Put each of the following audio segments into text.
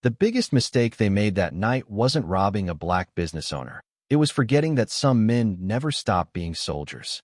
The biggest mistake they made that night wasn't robbing a black business owner. It was forgetting that some men never stop being soldiers.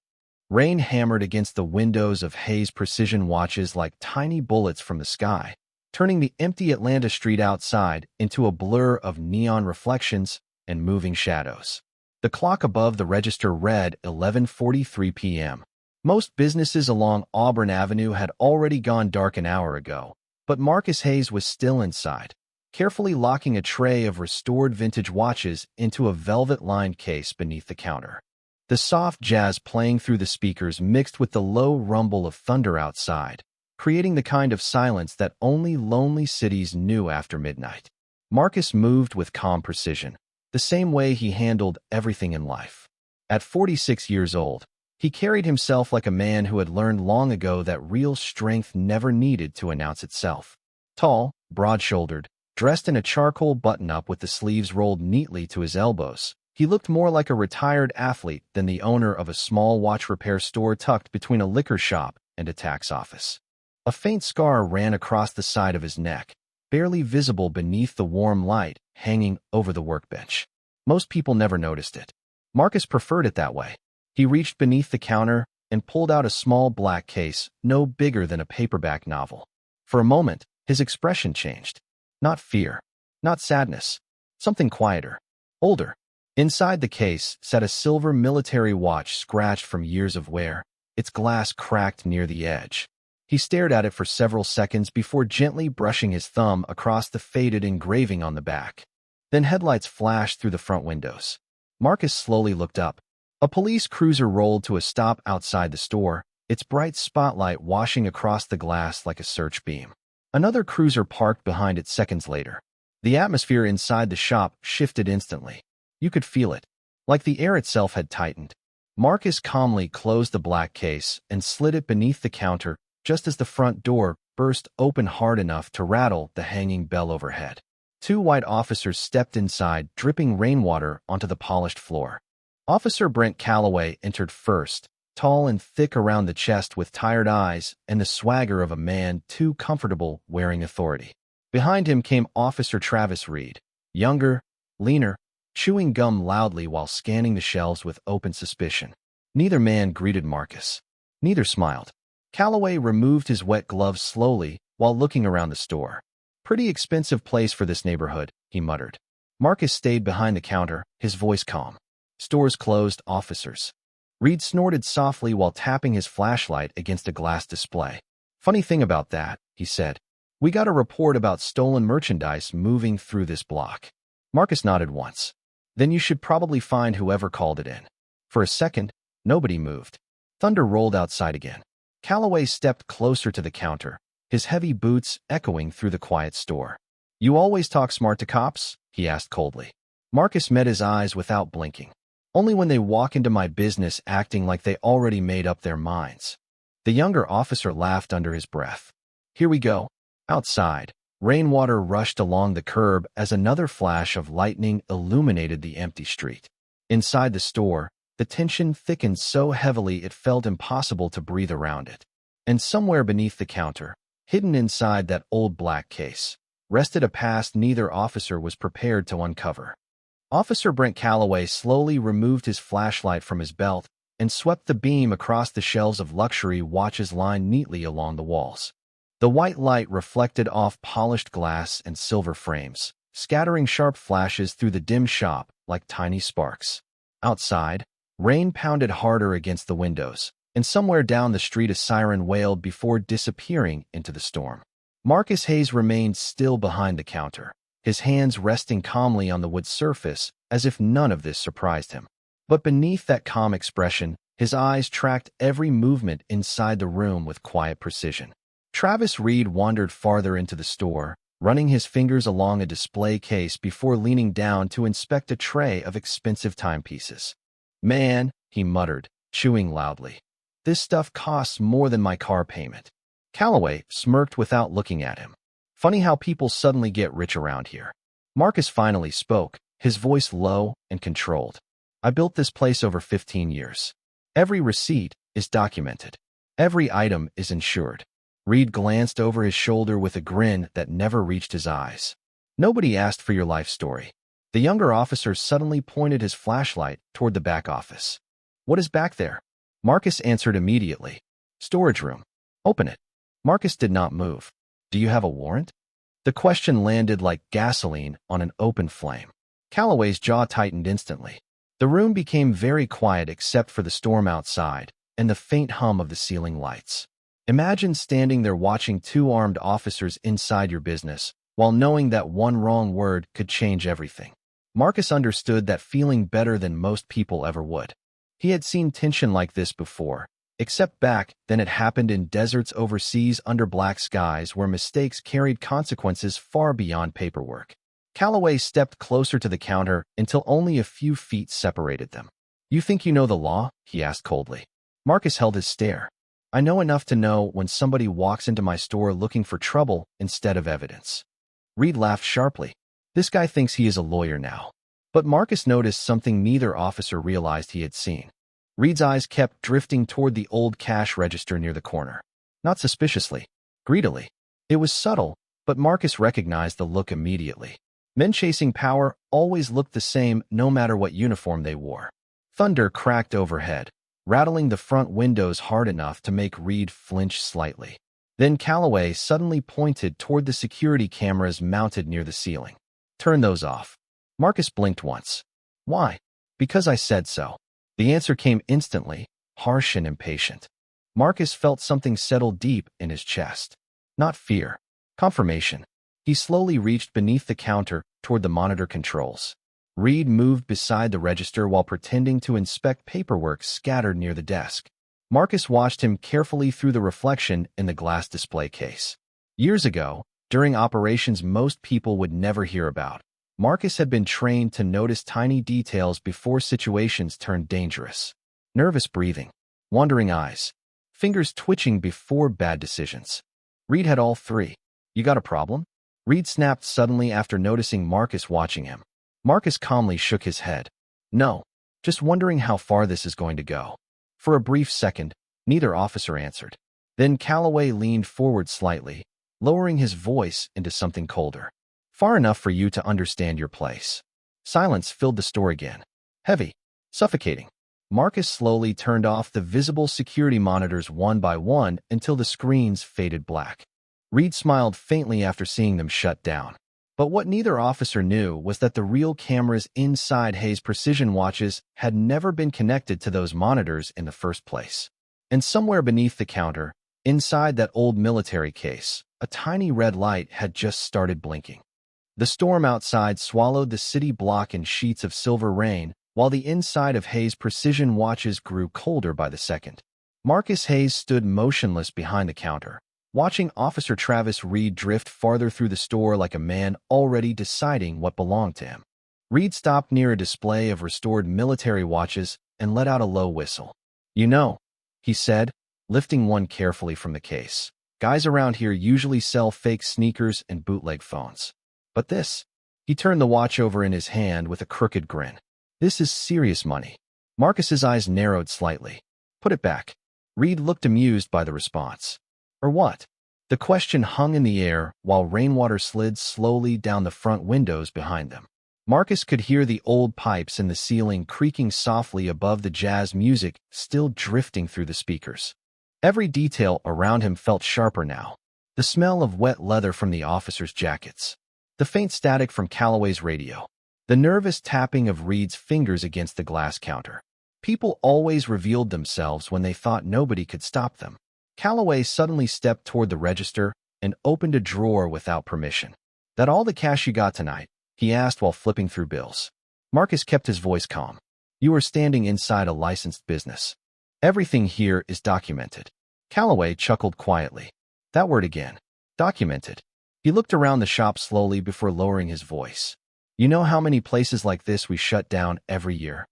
Rain hammered against the windows of Hayes' precision watches like tiny bullets from the sky, turning the empty Atlanta street outside into a blur of neon reflections and moving shadows. The clock above the register read 11:43 p.m. Most businesses along Auburn Avenue had already gone dark an hour ago, but Marcus Hayes was still inside, carefully locking a tray of restored vintage watches into a velvet-lined case beneath the counter. The soft jazz playing through the speakers mixed with the low rumble of thunder outside, creating the kind of silence that only lonely cities knew after midnight. Marcus moved with calm precision, the same way he handled everything in life. At 46 years old, he carried himself like a man who had learned long ago that real strength never needed to announce itself. Tall, broad-shouldered, dressed in a charcoal button-up with the sleeves rolled neatly to his elbows, he looked more like a retired athlete than the owner of a small watch repair store tucked between a liquor shop and a tax office. A faint scar ran across the side of his neck, barely visible beneath the warm light hanging over the workbench. Most people never noticed it. Marcus preferred it that way. He reached beneath the counter and pulled out a small black case, no bigger than a paperback novel. For a moment, his expression changed. Not fear, not sadness, something quieter, older. Inside the case sat a silver military watch scratched from years of wear, its glass cracked near the edge. He stared at it for several seconds before gently brushing his thumb across the faded engraving on the back. Then headlights flashed through the front windows. Marcus slowly looked up. A police cruiser rolled to a stop outside the store, its bright spotlight washing across the glass like a search beam. Another cruiser parked behind it seconds later. The atmosphere inside the shop shifted instantly. You could feel it, like the air itself had tightened. Marcus calmly closed the black case and slid it beneath the counter just as the front door burst open hard enough to rattle the hanging bell overhead. Two white officers stepped inside, dripping rainwater onto the polished floor. Officer Brent Calloway entered first, tall and thick around the chest with tired eyes and the swagger of a man too comfortable wearing authority. Behind him came Officer Travis Reed, younger, leaner, chewing gum loudly while scanning the shelves with open suspicion. Neither man greeted Marcus. Neither smiled. Calloway removed his wet gloves slowly while looking around the store. "Pretty expensive place for this neighborhood," he muttered. Marcus stayed behind the counter, his voice calm. "Stores closed, officers." Reed snorted softly while tapping his flashlight against a glass display. "Funny thing about that," he said. "We got a report about stolen merchandise moving through this block." Marcus nodded once. "Then you should probably find whoever called it in." For a second, nobody moved. Thunder rolled outside again. Calloway stepped closer to the counter, his heavy boots echoing through the quiet store. "You always talk smart to cops?" he asked coldly. Marcus met his eyes without blinking. "Only when they walk into my business acting like they already made up their minds." The younger officer laughed under his breath. "Here we go." Outside, rainwater rushed along the curb as another flash of lightning illuminated the empty street. Inside the store, the tension thickened so heavily it felt impossible to breathe around it. And somewhere beneath the counter, hidden inside that old black case, rested a past neither officer was prepared to uncover. Officer Brent Calloway slowly removed his flashlight from his belt and swept the beam across the shelves of luxury watches lined neatly along the walls. The white light reflected off polished glass and silver frames, scattering sharp flashes through the dim shop like tiny sparks. Outside, rain pounded harder against the windows, and somewhere down the street a siren wailed before disappearing into the storm. Marcus Hayes remained still behind the counter, his hands resting calmly on the wood surface as if none of this surprised him. But beneath that calm expression, his eyes tracked every movement inside the room with quiet precision. Travis Reed wandered farther into the store, running his fingers along a display case before leaning down to inspect a tray of expensive timepieces. "Man," he muttered, chewing loudly. "This stuff costs more than my car payment." Calloway smirked without looking at him. "Funny how people suddenly get rich around here." Marcus finally spoke, his voice low and controlled. "I built this place over 15 years. Every receipt is documented. Every item is insured." Reed glanced over his shoulder with a grin that never reached his eyes. Nobody asked for your life story. The younger officer suddenly pointed his flashlight toward the back office. What is back there? Marcus answered immediately. Storage room. Open it. Marcus did not move. Do you have a warrant? The question landed like gasoline on an open flame. Calloway's jaw tightened instantly. The room became very quiet except for the storm outside and the faint hum of the ceiling lights. Imagine standing there watching two armed officers inside your business, while knowing that one wrong word could change everything. Marcus understood that feeling better than most people ever would. He had seen tension like this before, except back then it happened in deserts overseas under black skies where mistakes carried consequences far beyond paperwork. Calloway stepped closer to the counter until only a few feet separated them. You think you know the law? He asked coldly. Marcus held his stare. I know enough to know when somebody walks into my store looking for trouble instead of evidence. Reed laughed sharply. This guy thinks he is a lawyer now. But Marcus noticed something neither officer realized he had seen. Reed's eyes kept drifting toward the old cash register near the corner. Not suspiciously, greedily. It was subtle, but Marcus recognized the look immediately. Men chasing power always looked the same no matter what uniform they wore. Thunder cracked overhead, rattling the front windows hard enough to make Reed flinch slightly. Then Calloway suddenly pointed toward the security cameras mounted near the ceiling. Turn those off. Marcus blinked once. Why? Because I said so. The answer came instantly, harsh and impatient. Marcus felt something settle deep in his chest. Not fear. Confirmation. He slowly reached beneath the counter toward the monitor controls. Reed moved beside the register while pretending to inspect paperwork scattered near the desk. Marcus watched him carefully through the reflection in the glass display case. Years ago, during operations most people would never hear about, Marcus had been trained to notice tiny details before situations turned dangerous. Nervous breathing, wandering eyes, fingers twitching before bad decisions. Reed had all three. You got a problem? Reed snapped suddenly after noticing Marcus watching him. Marcus calmly shook his head. No, just wondering how far this is going to go. For a brief second, neither officer answered. Then Calloway leaned forward slightly, lowering his voice into something colder. Far enough for you to understand your place. Silence filled the store again. Heavy, suffocating. Marcus slowly turned off the visible security monitors one by one until the screens faded black. Reed smiled faintly after seeing them shut down. But what neither officer knew was that the real cameras inside Hayes' precision watches had never been connected to those monitors in the first place. And somewhere beneath the counter, inside that old military case, a tiny red light had just started blinking. The storm outside swallowed the city block in sheets of silver rain, while the inside of Hayes' precision watches grew colder by the second. Marcus Hayes stood motionless behind the counter, watching Officer Travis Reed drift farther through the store like a man already deciding what belonged to him. Reed stopped near a display of restored military watches and let out a low whistle. You know, he said, lifting one carefully from the case. Guys around here usually sell fake sneakers and bootleg phones. But this, he turned the watch over in his hand with a crooked grin. This is serious money. Marcus's eyes narrowed slightly. Put it back. Reed looked amused by the response. Or what? The question hung in the air while rainwater slid slowly down the front windows behind them. Marcus could hear the old pipes in the ceiling creaking softly above the jazz music still drifting through the speakers. Every detail around him felt sharper now. The smell of wet leather from the officers' jackets. The faint static from Calloway's radio. The nervous tapping of Reed's fingers against the glass counter. People always revealed themselves when they thought nobody could stop them. Calloway suddenly stepped toward the register and opened a drawer without permission. That all the cash you got tonight? He asked while flipping through bills. Marcus kept his voice calm. You are standing inside a licensed business. Everything here is documented. Calloway chuckled quietly. That word again. Documented. He looked around the shop slowly before lowering his voice. You know how many places like this we shut down every year?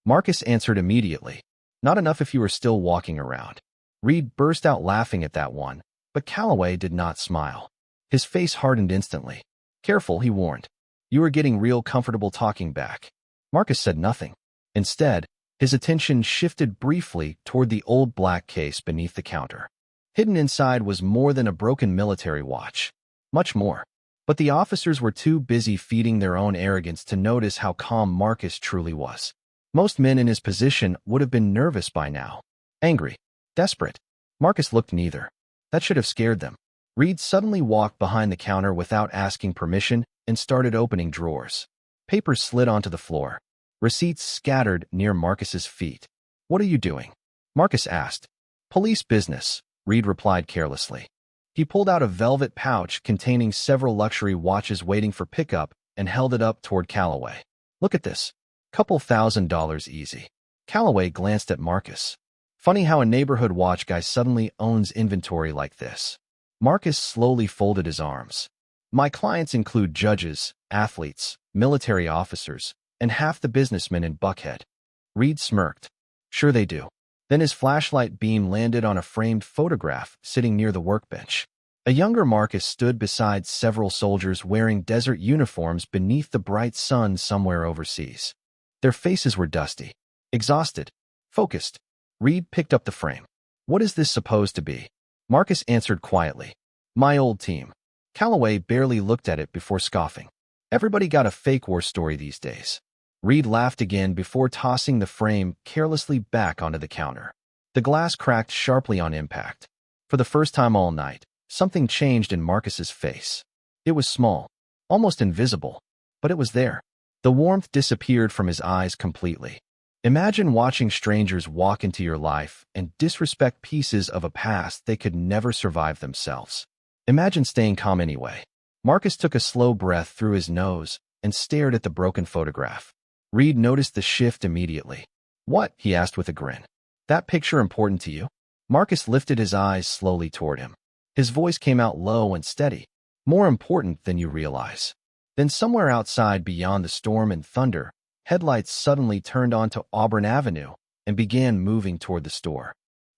Marcus answered immediately. Not enough if you were still walking around. Reed burst out laughing at that one, but Calloway did not smile. His face hardened instantly. Careful, he warned. You are getting real comfortable talking back. Marcus said nothing. Instead, his attention shifted briefly toward the old black case beneath the counter. Hidden inside was more than a broken military watch. Much more. But the officers were too busy feeding their own arrogance to notice how calm Marcus truly was. Most men in his position would have been nervous by now. Angry. Desperate. Marcus looked neither. That should have scared them. Reed suddenly walked behind the counter without asking permission and started opening drawers. Papers slid onto the floor. Receipts scattered near Marcus's feet. "What are you doing?" Marcus asked. "Police business," Reed replied carelessly. He pulled out a velvet pouch containing several luxury watches waiting for pickup and held it up toward Calloway. "Look at this. Couple $1,000 easy." Calloway glanced at Marcus. Funny how a neighborhood watch guy suddenly owns inventory like this. Marcus slowly folded his arms. "My clients include judges, athletes, military officers, and half the businessmen in Buckhead." Reed smirked. "Sure they do." Then his flashlight beam landed on a framed photograph sitting near the workbench. A younger Marcus stood beside several soldiers wearing desert uniforms beneath the bright sun somewhere overseas. Their faces were dusty, exhausted, focused. Reed picked up the frame. "What is this supposed to be?" Marcus answered quietly. "My old team." Calloway barely looked at it before scoffing. "Everybody got a fake war story these days." Reed laughed again before tossing the frame carelessly back onto the counter. The glass cracked sharply on impact. For the first time all night, something changed in Marcus's face. It was small, almost invisible, but it was there. The warmth disappeared from his eyes completely. Imagine watching strangers walk into your life and disrespect pieces of a past they could never survive themselves. Imagine staying calm anyway. Marcus took a slow breath through his nose and stared at the broken photograph. Reed noticed the shift immediately. "What?" he asked with a grin. "That picture important to you?" Marcus lifted his eyes slowly toward him. His voice came out low and steady. "More important than you realize." Then somewhere outside beyond the storm and thunder, headlights suddenly turned onto Auburn Avenue and began moving toward the store.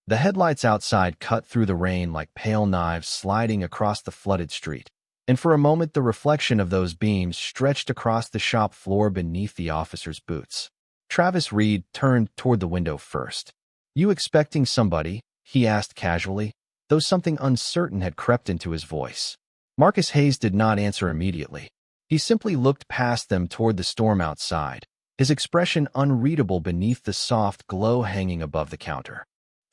The headlights outside cut through the rain like pale knives sliding across the flooded street. And for a moment the reflection of those beams stretched across the shop floor beneath the officer's boots. Travis Reed turned toward the window first. "You expecting somebody?" he asked casually, though something uncertain had crept into his voice. Marcus Hayes did not answer immediately. He simply looked past them toward the storm outside, his expression unreadable beneath the soft glow hanging above the counter.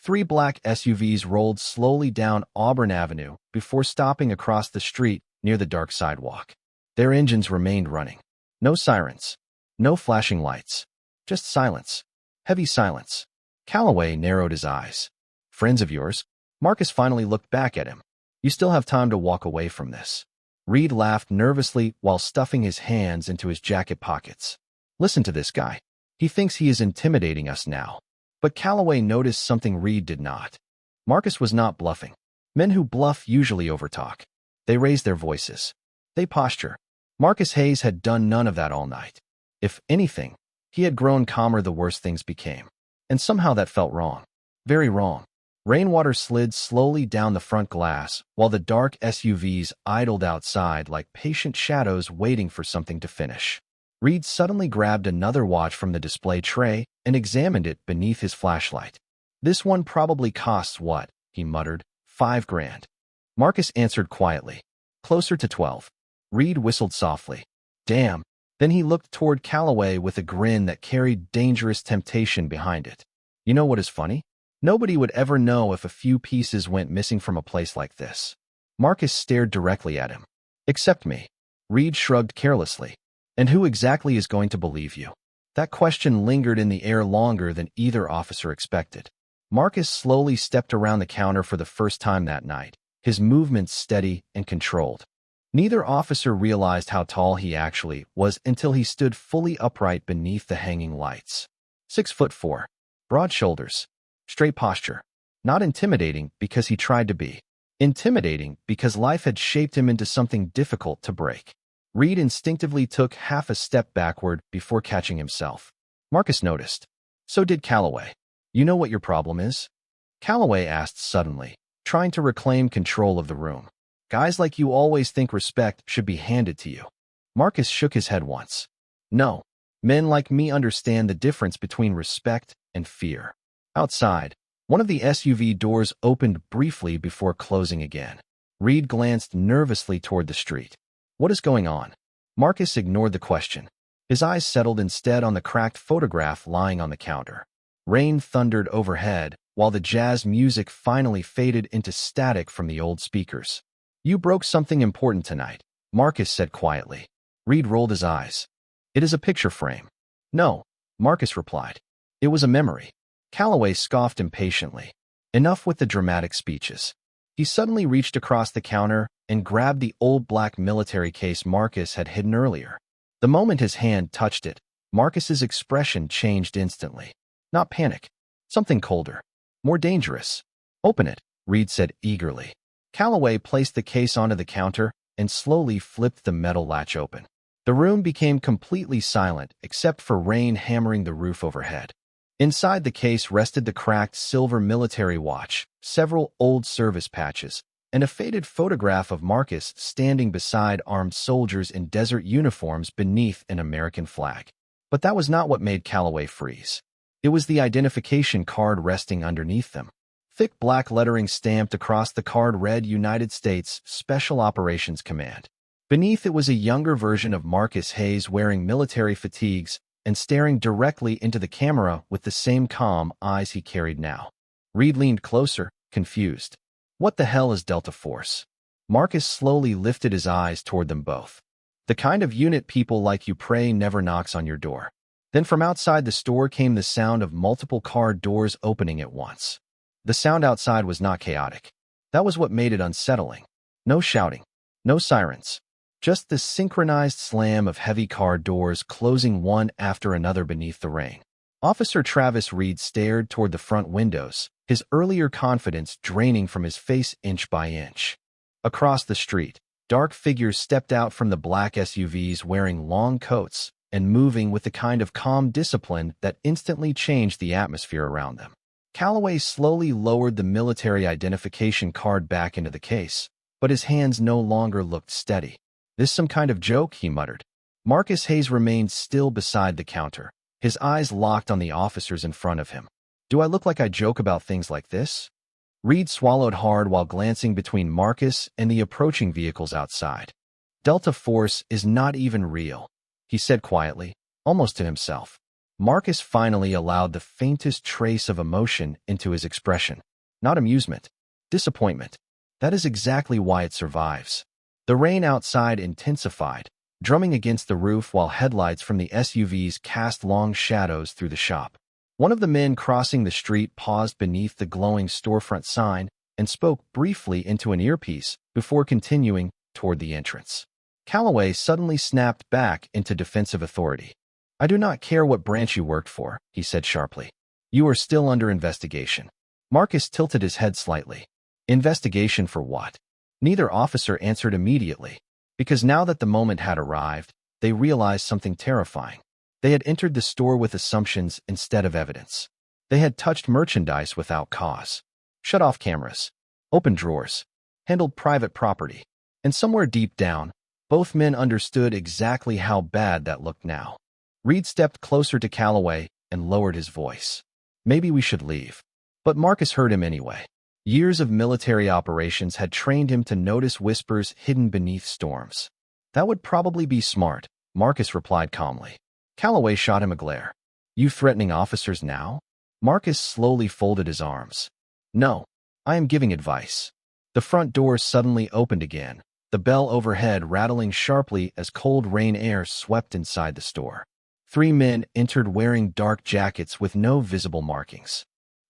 3 black SUVs rolled slowly down Auburn Avenue before stopping across the street near the dark sidewalk. Their engines remained running. No sirens. No flashing lights. Just silence. Heavy silence. Calloway narrowed his eyes. "Friends of yours?" Marcus finally looked back at him. "You still have time to walk away from this." Reed laughed nervously while stuffing his hands into his jacket pockets. "Listen to this guy. He thinks he is intimidating us now." But Calloway noticed something Reed did not. Marcus was not bluffing. Men who bluff usually overtalk. They raise their voices. They posture. Marcus Hayes had done none of that all night. If anything, he had grown calmer the worse things became. And somehow that felt wrong. Very wrong. Rainwater slid slowly down the front glass, while the dark SUVs idled outside like patient shadows waiting for something to finish. Reed suddenly grabbed another watch from the display tray and examined it beneath his flashlight. "This one probably costs what?" he muttered. $5,000. Marcus answered quietly. "Closer to 12. Reed whistled softly. "Damn." Then he looked toward Calloway with a grin that carried dangerous temptation behind it. "You know what is funny? Nobody would ever know if a few pieces went missing from a place like this." Marcus stared directly at him. "Except me." Reed shrugged carelessly. "And who exactly is going to believe you?" That question lingered in the air longer than either officer expected. Marcus slowly stepped around the counter for the first time that night, his movements steady and controlled. Neither officer realized how tall he actually was until he stood fully upright beneath the hanging lights. 6'4", broad shoulders, straight posture. Not intimidating because he tried to be. Intimidating because life had shaped him into something difficult to break. Reed instinctively took half a step backward before catching himself. Marcus noticed. So did Calloway. "You know what your problem is?" Calloway asked suddenly, trying to reclaim control of the room. "Guys like you always think respect should be handed to you." Marcus shook his head once. "No. Men like me understand the difference between respect and fear." Outside, one of the SUV doors opened briefly before closing again. Reed glanced nervously toward the street. What is going on? Marcus ignored the question. His eyes settled instead on the cracked photograph lying on the counter. Rain thundered overhead, while the jazz music finally faded into static from the old speakers. You broke something important tonight, Marcus said quietly. Reed rolled his eyes. It is a picture frame. No, Marcus replied. It was a memory. Calloway scoffed impatiently. Enough with the dramatic speeches. He suddenly reached across the counter and grabbed the old black military case Marcus had hidden earlier. The moment his hand touched it, Marcus's expression changed instantly. Not panic. Something colder. More dangerous. Open it, Reed said eagerly. Calloway placed the case onto the counter and slowly flipped the metal latch open. The room became completely silent except for rain hammering the roof overhead. Inside the case rested the cracked silver military watch, several old service patches, and a faded photograph of Marcus standing beside armed soldiers in desert uniforms beneath an American flag. But that was not what made Calloway freeze. It was the identification card resting underneath them. Thick black lettering stamped across the card read United States Special Operations Command. Beneath it was a younger version of Marcus Hayes wearing military fatigues and staring directly into the camera with the same calm eyes he carried now. Reed leaned closer, confused. What the hell is Delta Force? Marcus slowly lifted his eyes toward them both. The kind of unit people like you pray never knocks on your door. Then from outside the store came the sound of multiple car doors opening at once. The sound outside was not chaotic. That was what made it unsettling. No shouting. No sirens. Just the synchronized slam of heavy car doors closing one after another beneath the rain. Officer Travis Reed stared toward the front windows, his earlier confidence draining from his face inch by inch. Across the street, dark figures stepped out from the black SUVs wearing long coats and moving with the kind of calm discipline that instantly changed the atmosphere around them. Calloway slowly lowered the military identification card back into the case, but his hands no longer looked steady. This some kind of joke, he muttered. Marcus Hayes remained still beside the counter, his eyes locked on the officers in front of him. Do I look like I joke about things like this? Reed swallowed hard while glancing between Marcus and the approaching vehicles outside. Delta Force is not even real, he said quietly, almost to himself. Marcus finally allowed the faintest trace of emotion into his expression. Not amusement. Disappointment. That is exactly why it survives. The rain outside intensified, drumming against the roof while headlights from the SUVs cast long shadows through the shop. One of the men crossing the street paused beneath the glowing storefront sign and spoke briefly into an earpiece before continuing toward the entrance. Calloway suddenly snapped back into defensive authority. I do not care what branch you worked for, he said sharply. You are still under investigation. Marcus tilted his head slightly. Investigation for what? Neither officer answered immediately, because now that the moment had arrived, they realized something terrifying. They had entered the store with assumptions instead of evidence. They had touched merchandise without cause, shut off cameras, opened drawers, handled private property, and somewhere deep down, both men understood exactly how bad that looked now. Reed stepped closer to Calloway and lowered his voice. Maybe we should leave. But Marcus heard him anyway. Years of military operations had trained him to notice whispers hidden beneath storms. That would probably be smart, Marcus replied calmly. Calloway shot him a glare. You threatening officers now? Marcus slowly folded his arms. No, I am giving advice. The front door suddenly opened again, the bell overhead rattling sharply as cold rain air swept inside the store. 3 men entered wearing dark jackets with no visible markings.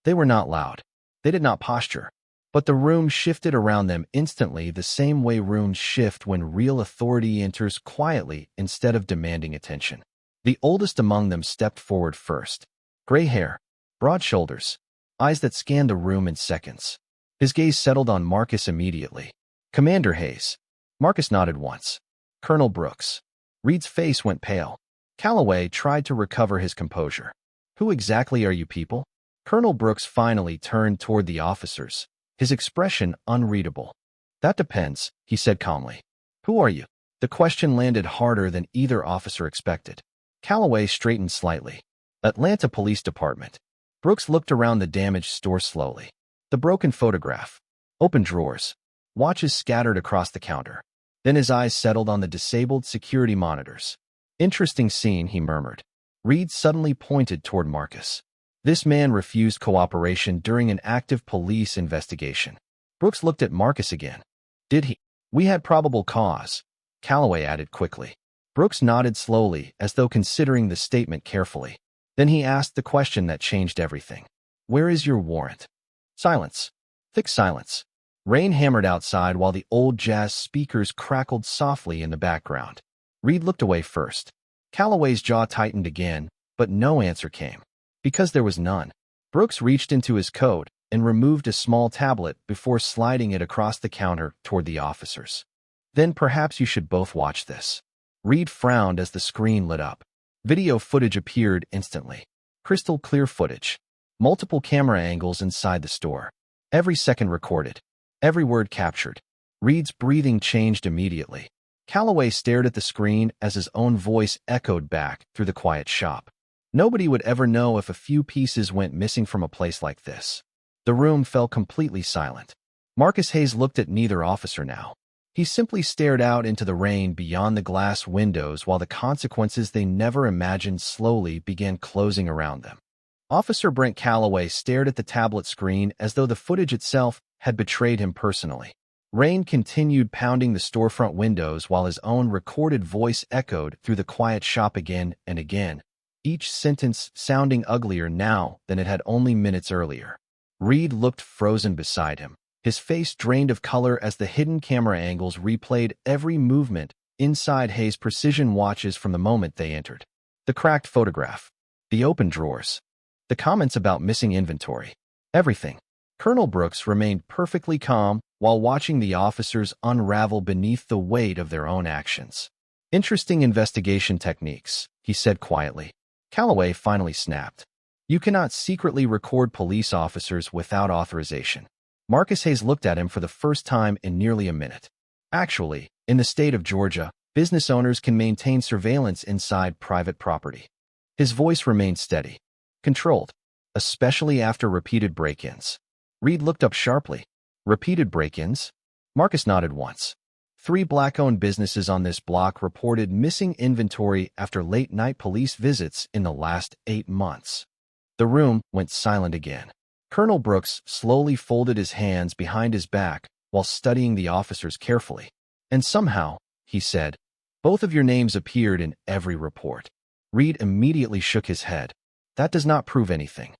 They were not loud. They did not posture. But the room shifted around them instantly the same way rooms shift when real authority enters quietly instead of demanding attention. The oldest among them stepped forward first. Gray hair, broad shoulders, eyes that scanned the room in seconds. His gaze settled on Marcus immediately. Commander Hayes. Marcus nodded once. Colonel Brooks. Reed's face went pale. Calloway tried to recover his composure. Who exactly are you people? Colonel Brooks finally turned toward the officers, his expression unreadable. That depends, he said calmly. Who are you? The question landed harder than either officer expected. Calloway straightened slightly. Atlanta Police Department. Brooks looked around the damaged store slowly. The broken photograph. Open drawers. Watches scattered across the counter. Then his eyes settled on the disabled security monitors. Interesting scene, he murmured. Reed suddenly pointed toward Marcus. This man refused cooperation during an active police investigation. Brooks looked at Marcus again. Did he? We had probable cause, Calloway added quickly. Brooks nodded slowly, as though considering the statement carefully. Then he asked the question that changed everything. Where is your warrant? Silence. Thick silence. Rain hammered outside while the old jazz speakers crackled softly in the background. Reed looked away first. Calloway's jaw tightened again, but no answer came. Because there was none. Brooks reached into his coat and removed a small tablet before sliding it across the counter toward the officers. Then perhaps you should both watch this. Reed frowned as the screen lit up. Video footage appeared instantly. Crystal clear footage. Multiple camera angles inside the store. Every second recorded. Every word captured. Reed's breathing changed immediately. Calloway stared at the screen as his own voice echoed back through the quiet shop. Nobody would ever know if a few pieces went missing from a place like this. The room fell completely silent. Marcus Hayes looked at neither officer now. He simply stared out into the rain beyond the glass windows while the consequences they never imagined slowly began closing around them. Officer Brent Calloway stared at the tablet screen as though the footage itself had betrayed him personally. Rain continued pounding the storefront windows while his own recorded voice echoed through the quiet shop again and again, each sentence sounding uglier now than it had only minutes earlier. Reed looked frozen beside him, his face drained of color as the hidden camera angles replayed every movement inside Hayes' precision watches from the moment they entered. The cracked photograph. The open drawers. The comments about missing inventory. Everything. Colonel Brooks remained perfectly calm while watching the officers unravel beneath the weight of their own actions. Interesting investigation techniques, he said quietly. Calloway finally snapped. You cannot secretly record police officers without authorization. Marcus Hayes looked at him for the first time in nearly a minute. Actually, in the state of Georgia, business owners can maintain surveillance inside private property. His voice remained steady, controlled, especially after repeated break-ins. Reed looked up sharply. Repeated break-ins? Marcus nodded once. 3 black-owned businesses on this block reported missing inventory after late-night police visits in the last 8 months. The room went silent again. Colonel Brooks slowly folded his hands behind his back while studying the officers carefully. And somehow, he said, both of your names appeared in every report. Reed immediately shook his head. That does not prove anything.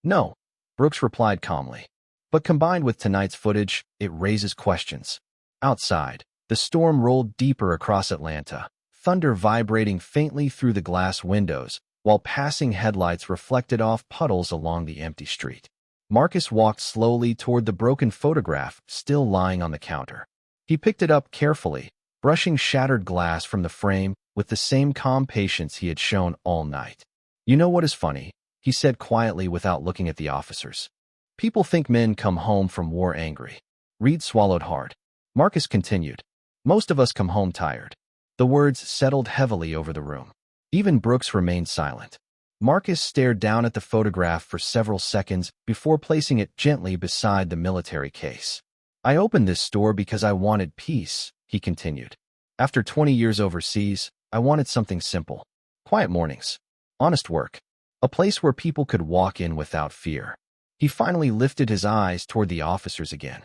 No, Brooks replied calmly. But combined with tonight's footage, it raises questions. Outside, the storm rolled deeper across Atlanta, thunder vibrating faintly through the glass windows, while passing headlights reflected off puddles along the empty street. Marcus walked slowly toward the broken photograph still lying on the counter. He picked it up carefully, brushing shattered glass from the frame with the same calm patience he had shown all night. You know what is funny? He said quietly without looking at the officers. People think men come home from war angry. Reed swallowed hard. Marcus continued. Most of us come home tired. The words settled heavily over the room. Even Brooks remained silent. Marcus stared down at the photograph for several seconds before placing it gently beside the military case. I opened this store because I wanted peace, he continued. After 20 years overseas, I wanted something simple. Quiet mornings. Honest work. A place where people could walk in without fear. He finally lifted his eyes toward the officers again.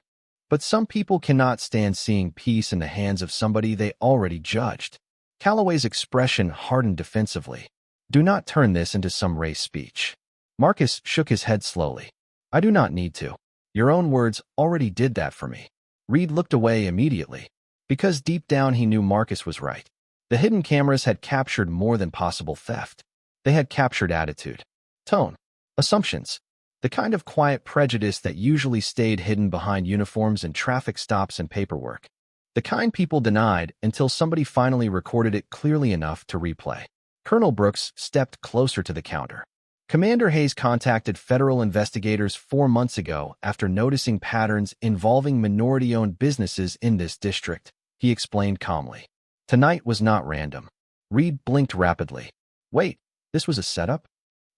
But some people cannot stand seeing peace in the hands of somebody they already judged. Calloway's expression hardened defensively. Do not turn this into some race speech. Marcus shook his head slowly. I do not need to. Your own words already did that for me. Reed looked away immediately, because deep down he knew Marcus was right. The hidden cameras had captured more than possible theft. They had captured attitude, tone, assumptions, the kind of quiet prejudice that usually stayed hidden behind uniforms and traffic stops and paperwork. The kind people denied until somebody finally recorded it clearly enough to replay. Colonel Brooks stepped closer to the counter. Commander Hayes contacted federal investigators 4 months ago after noticing patterns involving minority-owned businesses in this district, he explained calmly. Tonight was not random. Reed blinked rapidly. Wait, this was a setup?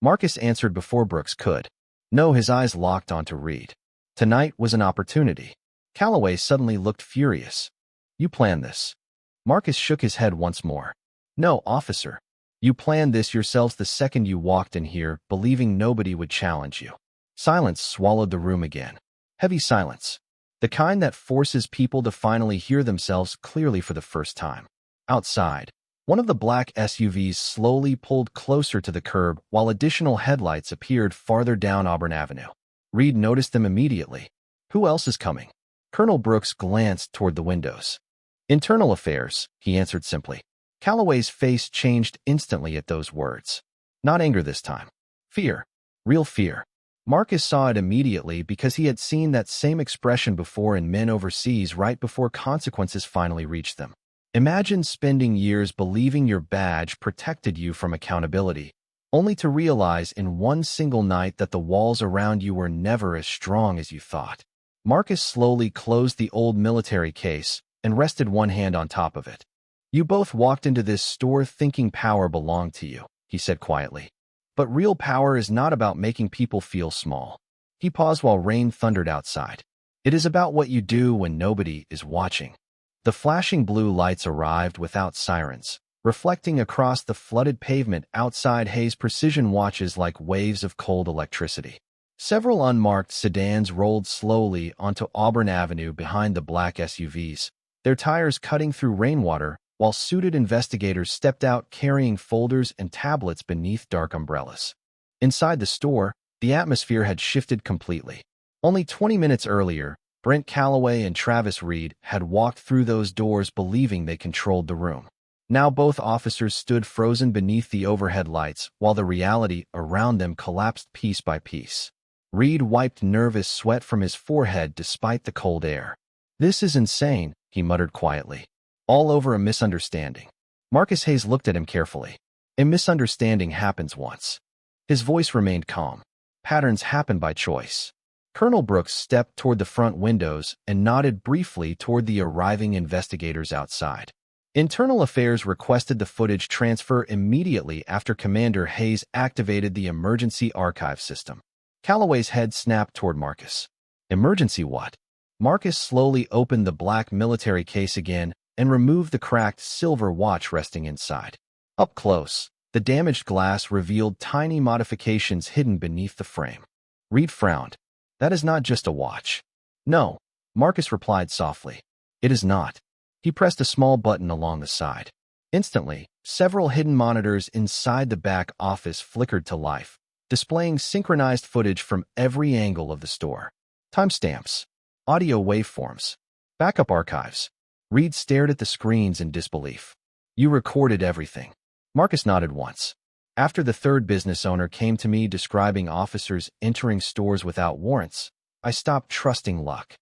Marcus answered before Brooks could. No, his eyes locked onto Reed. Tonight was an opportunity. Calloway suddenly looked furious. You planned this. Marcus shook his head once more. No, officer. You planned this yourselves the second you walked in here, believing nobody would challenge you. Silence swallowed the room again. Heavy silence. The kind that forces people to finally hear themselves clearly for the first time. Outside, one of the black SUVs slowly pulled closer to the curb while additional headlights appeared farther down Auburn Avenue. Reed noticed them immediately. Who else is coming? Colonel Brooks glanced toward the windows. Internal affairs, he answered simply. Calloway's face changed instantly at those words. Not anger this time. Fear. Real fear. Marcus saw it immediately because he had seen that same expression before in men overseas right before consequences finally reached them. Imagine spending years believing your badge protected you from accountability, only to realize in one single night that the walls around you were never as strong as you thought. Marcus slowly closed the old military case and rested one hand on top of it. You both walked into this store thinking power belonged to you, he said quietly. But real power is not about making people feel small. He paused while rain thundered outside. It is about what you do when nobody is watching. The flashing blue lights arrived without sirens, reflecting across the flooded pavement outside Hayes' precision watches like waves of cold electricity. Several unmarked sedans rolled slowly onto Auburn Avenue behind the black SUVs, their tires cutting through rainwater, while suited investigators stepped out carrying folders and tablets beneath dark umbrellas. Inside the store, the atmosphere had shifted completely. Only 20 minutes earlier, Brent Calloway and Travis Reed had walked through those doors believing they controlled the room. Now both officers stood frozen beneath the overhead lights while the reality around them collapsed piece by piece. Reed wiped nervous sweat from his forehead despite the cold air. This is insane, he muttered quietly. All over a misunderstanding. Marcus Hayes looked at him carefully. A misunderstanding happens once. His voice remained calm. Patterns happen by choice. Colonel Brooks stepped toward the front windows and nodded briefly toward the arriving investigators outside. Internal Affairs requested the footage transfer immediately after Commander Hayes activated the emergency archive system. Calloway's head snapped toward Marcus. Emergency what? Marcus slowly opened the black military case again and removed the cracked silver watch resting inside. Up close, the damaged glass revealed tiny modifications hidden beneath the frame. Reed frowned. That is not just a watch. No, Marcus replied softly. It is not. He pressed a small button along the side. Instantly, several hidden monitors inside the back office flickered to life, displaying synchronized footage from every angle of the store. Timestamps, audio waveforms, backup archives. Reed stared at the screens in disbelief. You recorded everything. Marcus nodded once. After the third business owner came to me describing officers entering stores without warrants, I stopped trusting luck.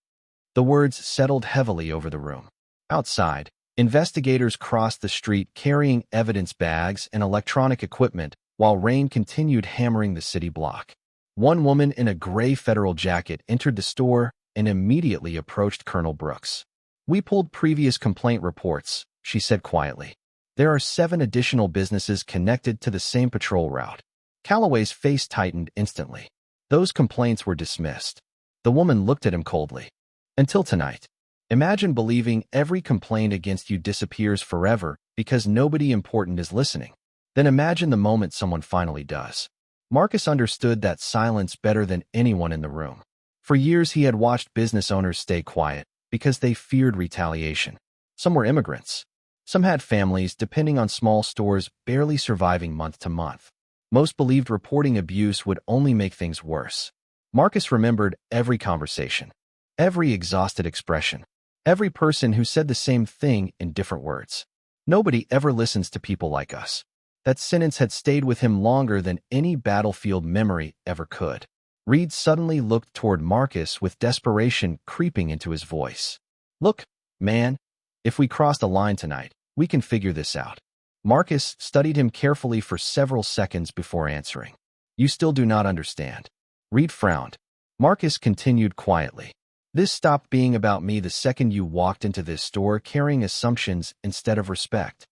The words settled heavily over the room. Outside, investigators crossed the street carrying evidence bags and electronic equipment while rain continued hammering the city block. One woman in a gray federal jacket entered the store and immediately approached Colonel Brooks. We pulled previous complaint reports, she said quietly. There are 7 additional businesses connected to the same patrol route. Calloway's face tightened instantly. Those complaints were dismissed. The woman looked at him coldly. Until tonight. Imagine believing every complaint against you disappears forever because nobody important is listening. Then imagine the moment someone finally does. Marcus understood that silence better than anyone in the room. For years he had watched business owners stay quiet because they feared retaliation. Some were immigrants. Some had families depending on small stores barely surviving month to month. Most believed reporting abuse would only make things worse. Marcus remembered every conversation, every exhausted expression, every person who said the same thing in different words. Nobody ever listens to people like us. That sentence had stayed with him longer than any battlefield memory ever could. Reed suddenly looked toward Marcus with desperation creeping into his voice. Look, man, if we cross the line tonight, we can figure this out. Marcus studied him carefully for several seconds before answering. You still do not understand. Reed frowned. Marcus continued quietly. This stopped being about me the second you walked into this store carrying assumptions instead of respect.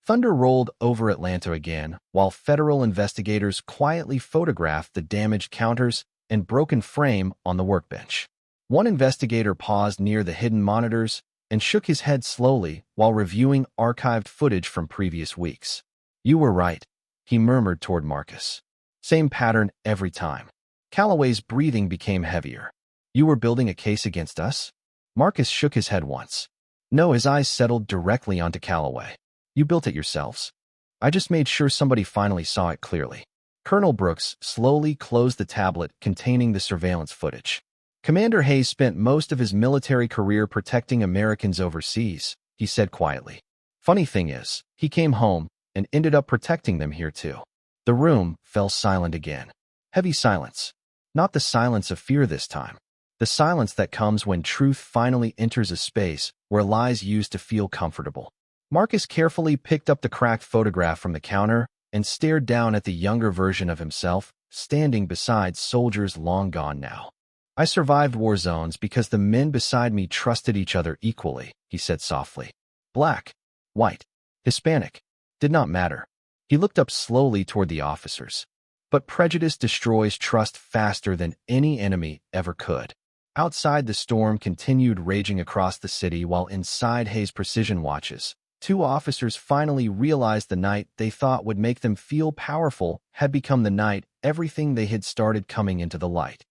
Thunder rolled over Atlanta again, while federal investigators quietly photographed the damaged counters and broken frame on the workbench. One investigator paused near the hidden monitors, and shook his head slowly while reviewing archived footage from previous weeks. "You were right," he murmured toward Marcus. "Same pattern every time." Calloway's breathing became heavier. "You were building a case against us?" Marcus shook his head once. No, his eyes settled directly onto Calloway. "You built it yourselves. I just made sure somebody finally saw it clearly." Colonel Brooks slowly closed the tablet containing the surveillance footage. "Commander Hayes spent most of his military career protecting Americans overseas," he said quietly. "Funny thing is, he came home and ended up protecting them here too." The room fell silent again. Heavy silence. Not the silence of fear this time. The silence that comes when truth finally enters a space where lies used to feel comfortable. Marcus carefully picked up the cracked photograph from the counter and stared down at the younger version of himself, standing beside soldiers long gone now. "I survived war zones because the men beside me trusted each other equally," he said softly. Black, white, Hispanic, did not matter. He looked up slowly toward the officers. But prejudice destroys trust faster than any enemy ever could. Outside, the storm continued raging across the city while inside Hayes' precision watches, two officers finally realized the night they thought would make them feel powerful had become the night everything they had started coming into the light.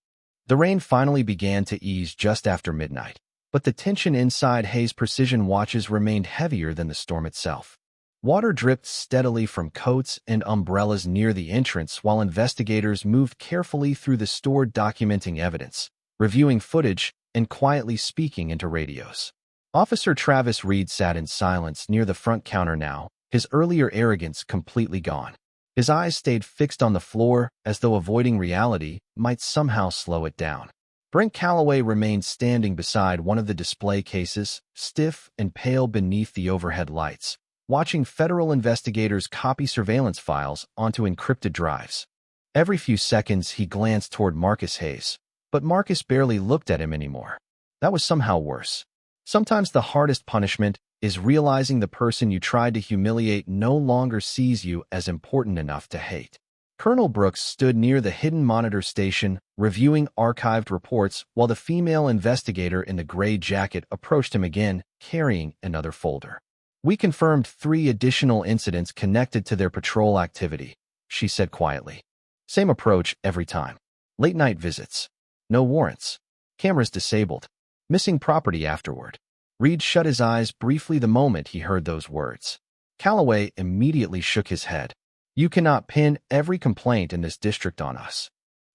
The rain finally began to ease just after midnight, but the tension inside Hayes' precision watches remained heavier than the storm itself. Water dripped steadily from coats and umbrellas near the entrance while investigators moved carefully through the store documenting evidence, reviewing footage, and quietly speaking into radios. Officer Travis Reed sat in silence near the front counter now, his earlier arrogance completely gone. His eyes stayed fixed on the floor as though avoiding reality might somehow slow it down. Brent Calloway remained standing beside one of the display cases, stiff and pale beneath the overhead lights, watching federal investigators copy surveillance files onto encrypted drives. Every few seconds he glanced toward Marcus Hayes, but Marcus barely looked at him anymore. That was somehow worse. Sometimes the hardest punishment is realizing the person you tried to humiliate no longer sees you as important enough to hate. Colonel Brooks stood near the hidden monitor station, reviewing archived reports while the female investigator in the gray jacket approached him again, carrying another folder. "We confirmed 3 additional incidents connected to their patrol activity," she said quietly. "Same approach every time. Late-night visits. No warrants. Cameras disabled. Missing property afterward." Reed shut his eyes briefly the moment he heard those words. Calloway immediately shook his head. "You cannot pin every complaint in this district on us."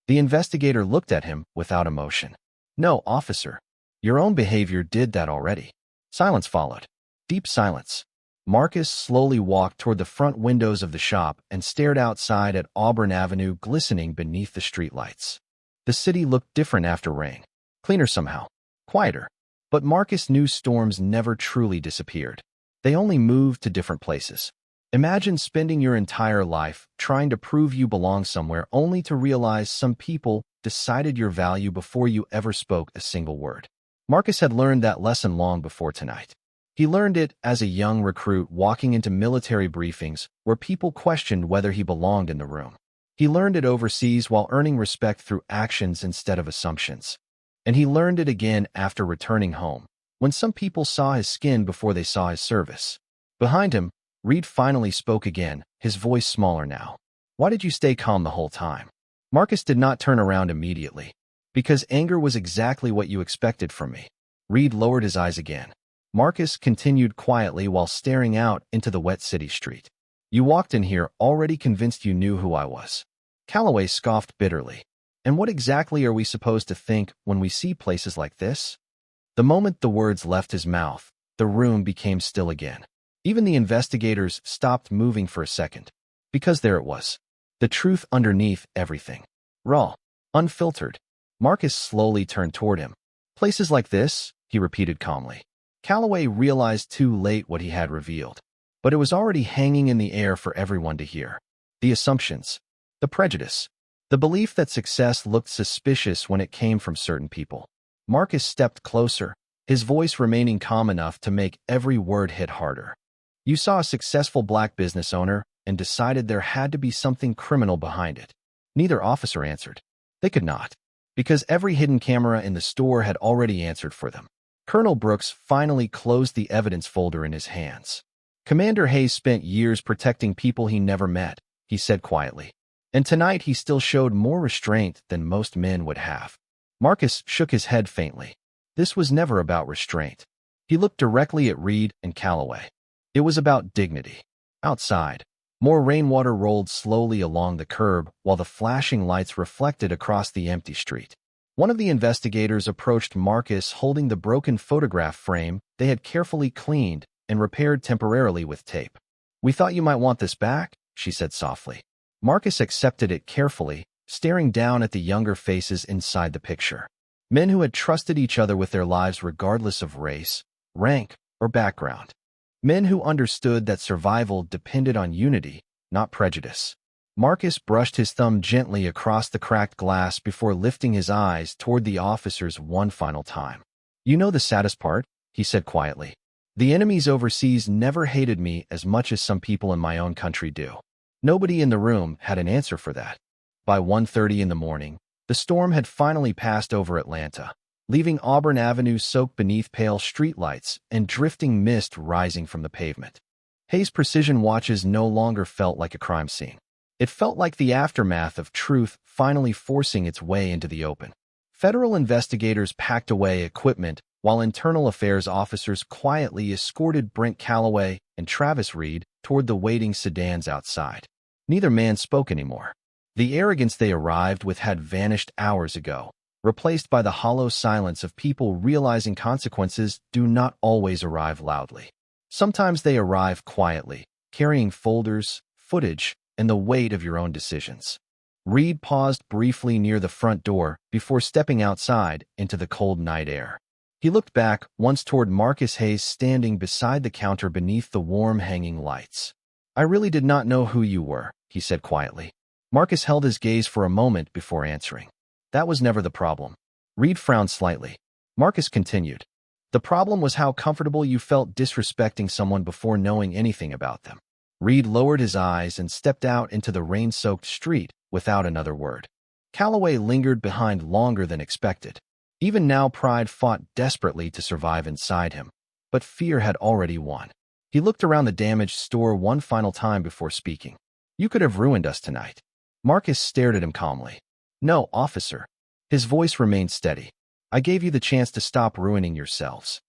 The investigator looked at him without emotion. "No, officer. Your own behavior did that already." Silence followed. Deep silence. Marcus slowly walked toward the front windows of the shop and stared outside at Auburn Avenue glistening beneath the streetlights. The city looked different after rain. Cleaner somehow. Quieter. But Marcus knew storms never truly disappeared. They only moved to different places. Imagine spending your entire life trying to prove you belong somewhere only to realize some people decided your value before you ever spoke a single word. Marcus had learned that lesson long before tonight. He learned it as a young recruit walking into military briefings where people questioned whether he belonged in the room. He learned it overseas while earning respect through actions instead of assumptions. And he learned it again after returning home, when some people saw his skin before they saw his service. Behind him, Reed finally spoke again, his voice smaller now. "Why did you stay calm the whole time?" Marcus did not turn around immediately. "Because anger was exactly what you expected from me." Reed lowered his eyes again. Marcus continued quietly while staring out into the wet city street. "You walked in here already convinced you knew who I was." Calloway scoffed bitterly. "And what exactly are we supposed to think when we see places like this?" The moment the words left his mouth, the room became still again. Even the investigators stopped moving for a second. Because there it was. The truth underneath everything. Raw. Unfiltered. Marcus slowly turned toward him. "Places like this?" he repeated calmly. Calloway realized too late what he had revealed. But it was already hanging in the air for everyone to hear. The assumptions. The prejudice. The belief that success looked suspicious when it came from certain people. Marcus stepped closer, his voice remaining calm enough to make every word hit harder. "You saw a successful black business owner and decided there had to be something criminal behind it." Neither officer answered. They could not, because every hidden camera in the store had already answered for them. Colonel Brooks finally closed the evidence folder in his hands. Commander Hayes spent years protecting people he never met, he said quietly. And tonight he still showed more restraint than most men would have. Marcus shook his head faintly. This was never about restraint. He looked directly at Reed and Calloway. It was about dignity. Outside, more rainwater rolled slowly along the curb while the flashing lights reflected across the empty street. One of the investigators approached Marcus holding the broken photograph frame they had carefully cleaned and repaired temporarily with tape. "We thought you might want this back," she said softly. Marcus accepted it carefully, staring down at the younger faces inside the picture. Men who had trusted each other with their lives regardless of race, rank, or background. Men who understood that survival depended on unity, not prejudice. Marcus brushed his thumb gently across the cracked glass before lifting his eyes toward the officers one final time. "You know the saddest part?" he said quietly. "The enemies overseas never hated me as much as some people in my own country do." Nobody in the room had an answer for that. By 1:30 in the morning, the storm had finally passed over Atlanta, leaving Auburn Avenue soaked beneath pale streetlights and drifting mist rising from the pavement. Hayes' precision watches no longer felt like a crime scene. It felt like the aftermath of truth finally forcing its way into the open. Federal investigators packed away equipment while internal affairs officers quietly escorted Brent Calloway and Travis Reed toward the waiting sedans outside. Neither man spoke anymore. The arrogance they arrived with had vanished hours ago, replaced by the hollow silence of people realizing consequences do not always arrive loudly. Sometimes they arrive quietly, carrying folders, footage, and the weight of your own decisions. Reed paused briefly near the front door before stepping outside into the cold night air. He looked back once toward Marcus Hayes standing beside the counter beneath the warm hanging lights. "I really did not know who you were," he said quietly. Marcus held his gaze for a moment before answering. "That was never the problem." Reed frowned slightly. Marcus continued. "The problem was how comfortable you felt disrespecting someone before knowing anything about them." Reed lowered his eyes and stepped out into the rain-soaked street without another word. Calloway lingered behind longer than expected. Even now, pride fought desperately to survive inside him, but fear had already won. He looked around the damaged store one final time before speaking. "You could have ruined us tonight." Marcus stared at him calmly. "No, officer." His voice remained steady. "I gave you the chance to stop ruining yourselves."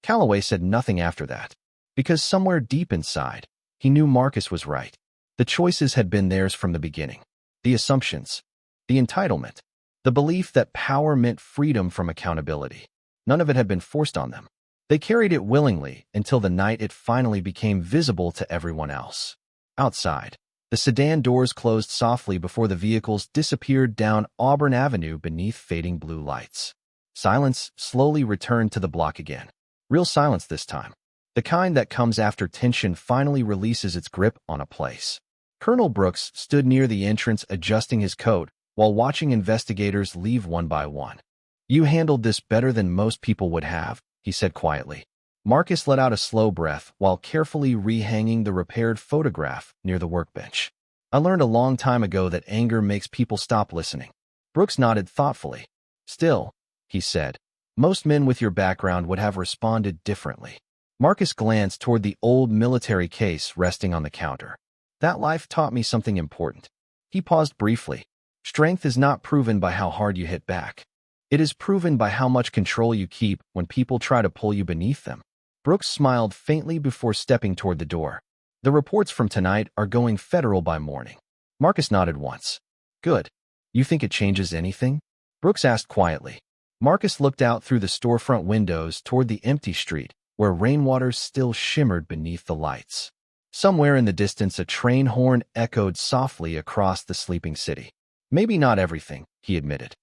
Calloway said nothing after that, because somewhere deep inside, he knew Marcus was right. The choices had been theirs from the beginning. The assumptions, the entitlement, the belief that power meant freedom from accountability. None of it had been forced on them. They carried it willingly until the night it finally became visible to everyone else. Outside, the sedan doors closed softly before the vehicles disappeared down Auburn Avenue beneath fading blue lights. Silence slowly returned to the block again. Real silence this time. The kind that comes after tension finally releases its grip on a place. Colonel Brooks stood near the entrance adjusting his coat while watching investigators leave one by one. "You handled this better than most people would have," he said quietly. Marcus let out a slow breath while carefully rehanging the repaired photograph near the workbench. "I learned a long time ago that anger makes people stop listening." Brooks nodded thoughtfully. "Still," he said, "most men with your background would have responded differently." Marcus glanced toward the old military case resting on the counter. "That life taught me something important." He paused briefly. "Strength is not proven by how hard you hit back. It is proven by how much control you keep when people try to pull you beneath them." Brooks smiled faintly before stepping toward the door. "The reports from tonight are going federal by morning." Marcus nodded once. "Good. You think it changes anything?" Brooks asked quietly. Marcus looked out through the storefront windows toward the empty street, where rainwater still shimmered beneath the lights. Somewhere in the distance, a train horn echoed softly across the sleeping city. "Maybe not everything," he admitted.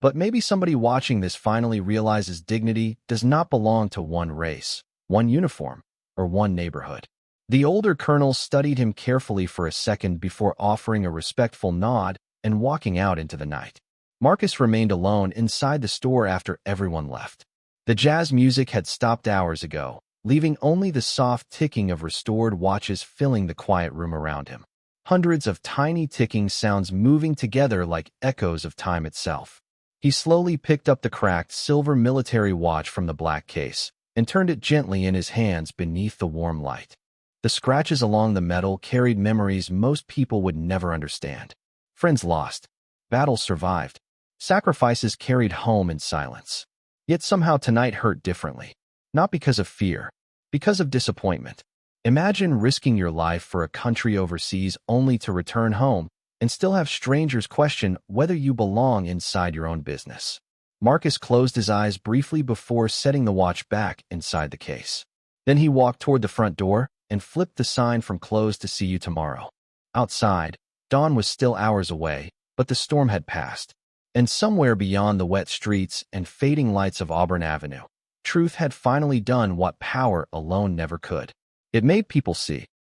"But maybe somebody watching this finally realizes dignity does not belong to one race, one uniform, or one neighborhood." The older colonel studied him carefully for a second before offering a respectful nod and walking out into the night. Marcus remained alone inside the store after everyone left. The jazz music had stopped hours ago, leaving only the soft ticking of restored watches filling the quiet room around him. Hundreds of tiny ticking sounds moving together like echoes of time itself. He slowly picked up the cracked silver military watch from the black case and turned it gently in his hands beneath the warm light. The scratches along the metal carried memories most people would never understand. Friends lost. Battles survived. Sacrifices carried home in silence. Yet somehow tonight hurt differently. Not because of fear, because of disappointment. Imagine risking your life for a country overseas only to return home and still have strangers question whether you belong inside your own business. Marcus closed his eyes briefly before setting the watch back inside the case. Then he walked toward the front door and flipped the sign from "Closed to see you tomorrow." Outside, dawn was still hours away, but the storm had passed. And somewhere beyond the wet streets and fading lights of Auburn Avenue, truth had finally done what power alone never could. It made people see.